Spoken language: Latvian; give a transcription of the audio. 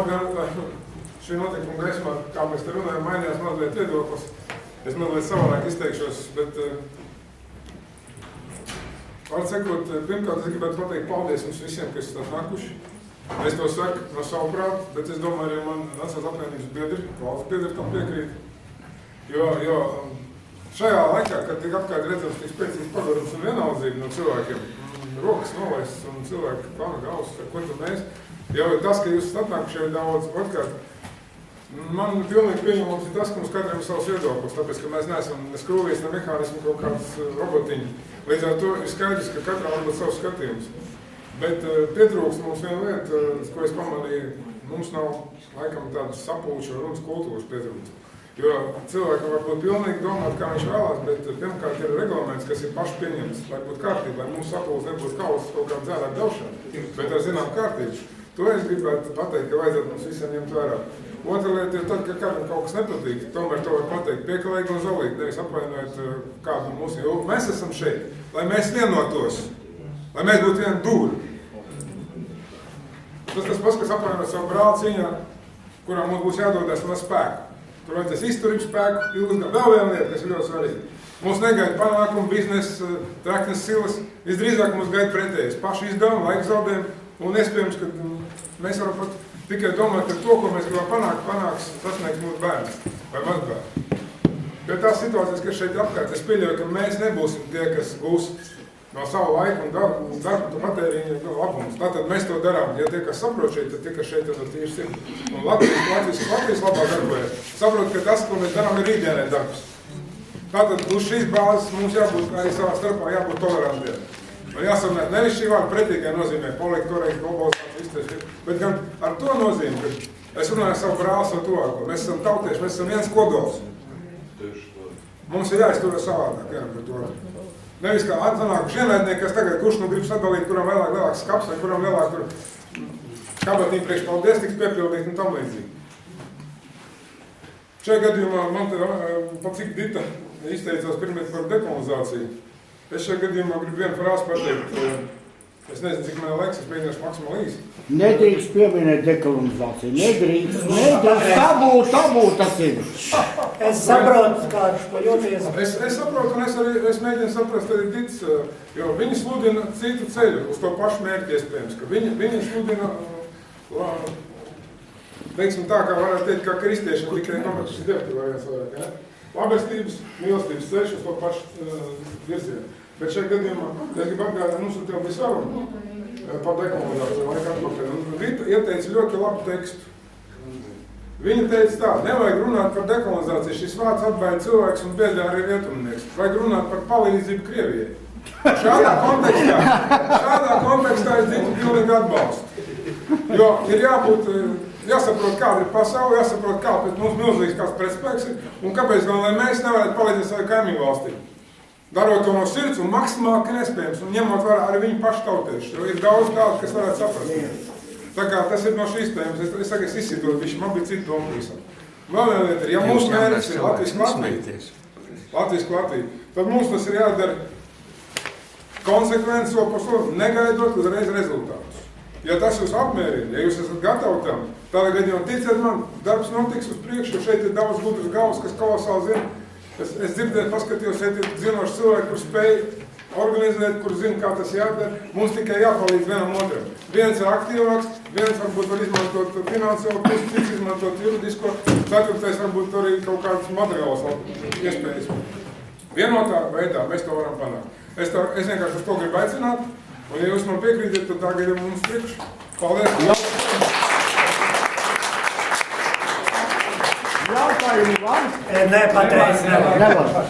man šī notikuma gaismā, kā mēs te runājam, mainījās mazliet viedoklis. Es mazliet savādāk izteikšos, bet var sakot, pirmkārt, es gribētu pateikt paldies jums visiem, kas esat nākuši. Es to saku no savu prātu, bet es domāju, arī man Nacionālās apvienības biedri, valsts biedri tam piekrīt. Jo šajā laikā, kad tik apkārt redzams tik spēcīgs pagarums un vienaldzība no cilvēkiem, rokas nolaists un cilvēki plana galvas, ko tad mēs, jau tas, ka jūs esat atnākuši jau daudz, otrkārt, man pilnīgi pieņemams ir tas, ka mums katram ir savs viedoklis, tāpēc, ka mēs neesam ne skrūvijas, ne mehānismi kaut kāds robotiņi. Līdz ar to ir skaidrs, ka katrā var būt savs skatījums. Bet pietrūkst mums viena lieta, ko es pamanīju, mums nav laikam tādas sapulču runas kultūras pietrūkst. Jo cilvēkam var būt pilnīgi domāt, kā viņš vēlās, bet pirmkārt ir reglaments, kas ir paši pieņemts, lai būtu kārtība, lai mūsu sapulce nebūtu kaulas kaut kāda dzērāka daušana, bet ar zinām kārtību. To es gribētu pateikt, ka vajadzētu mums visiem ņemt vērā. Otra lieta ir tad, ka kādam kaut kas nepatīk, tomēr to var pateikt pieklājīgi un zolīgi, nevis apvainojot kādu mūsu. Jo mēs esam šeit, lai mēs vienotos, lai mēs būtu viena dūra. Tas pats, kas apvainot savu brāli cīņā, kurām mums būs jādodas no spēku. Tur vajadzēs izturību spēku, ilgāk. Vēl viena lieta, kas ir ļoti svarīga. Mums negaida panākumu, biznesa, traknes silas, visdrīzāk mums gaida pretējais. Paši izdevumi, laika zaudējumi, un iespējams, ka mēs varam pat tikai domāt, ka to, ko mēs gribam panāks sasniegs mūsu bērns vai mazbērni. Bet tās situācijas, kas šeit apkārt, es pieļauju, ka mēs nebūsim tie, kas būs no savu laiku un darbu patēriņu labumus. Tātad mēs to darām. Ja tie, kas saprot šeit, tad tie, kas šeit ir tīši sirdi. Un Latvijas labāk darbojas. Saprot, ka tas, ko mēs darām, ir rītdienē darbs. Tātad uz šīs bāzes mums jābūt arī savā starpā jābūt tolerantiem. Un jāsamēt nevis šī vārda pretīgai nozīmē, palikt korekti, globalizācijas izteišana, bet gan ar to nozīmi, ka es runāju savu brāli, savu tuvāko. Mēs esam tautieši, mēs esam viens kodols. Mums ir jāizturas savādāk, vienam par to. Nevis kā atsanāku ženēdnieki, kas tagad kurš nu grib sadalīt, kuram vēlāks skaps vai kuram vēlāk tur kabatīm priekš paldies tiks piepildīt un tam līdzīgi. Šajā gadījumā man te pat cik Dita izteicās pirmīt par dekolonizāciju. Es šajā gadījumā gribu vienu frāzi pateikt. Es nezinu, cik man laiks, es mēģināšu maksimāli īsi. Nedrīkst pieminēt dekolonizāciju. Nedrīkst. Tabū tas ir. Es saprotu, kā šo jūties. Es saprotu, un es mēģinu saprast arī Dits, jo viņi sludina citu ceļu, uz to pašu mērķi iespējams, ka viņi sludina, veiksim tā, kā varētu teikt, kā kristieši, tikai nometuši dievti variants vairāk, ja? Labestības, mīlestības ceļš uz to pašu virzienu. Bet šajā gadījumā, es gribu atgādāt, mums tev bija saruna par dekolonizāciju, laika atpakaļ. Un Rita ieteica ļoti labu tekstu. Viņa teica tā, nevajag runāt par dekolonizāciju, šis vārds atbaida cilvēks un biedļā arī rietumnieks. Vajag runāt par palīdzību Krievijai. Šādā kontekstā es dzirdētu pilnīgi atbalstu. Jo ir jāsaprot, kāda ir pasaule, jāsaprot, kāpēc mums milzīgs kāds pretspēks ir, un kāpēc gan, lai mēs nevarētu palīdzēt savai kaimiņu valstīm. Darot to no sirds un maksimāli, ka nespējams, un ņemot vērā arī viņu pašu tautieši, jo ir daudz tādu, kas varētu saprast. Tā kā tas ir no šīs tēmas, es saku, es izsitot bišķi, man bija citu domu visam. Vēl viena lieta ir, ja mūsu mērķis ir Latvijas Latvija, tad mums tas ir jādara konsekvenci so par so, negaidot uzreiz rezultātus. Ja tas jūs apmierina, ja jūs esat gatavi tam, tādā gadījumā ticiet man, darbs notiks uz priekšu, jo šeit ir daudz gudras galvas, kas kolosāli zina. Es dzirdēju, paskatījos, šeit ir zinoši cilvēki, kur spēj organizēt, kur zina, kā tas jādara. Mums tikai jāpalīdz vienam otram. Viens ir aktīvāks, viens varbūt var izmantot finansiālu pusi, cits izmantot juridisko, ceturtais varbūt arī kaut kādas materiālas iespējas. Vienotā veidā mēs to varam panākt. Es vienkārši uz to gribu aicināt, un ja jūs man piekrītat, tad tagad ir mums priekš. Paldies! Jautājumu var? Nē, patreiz nevar.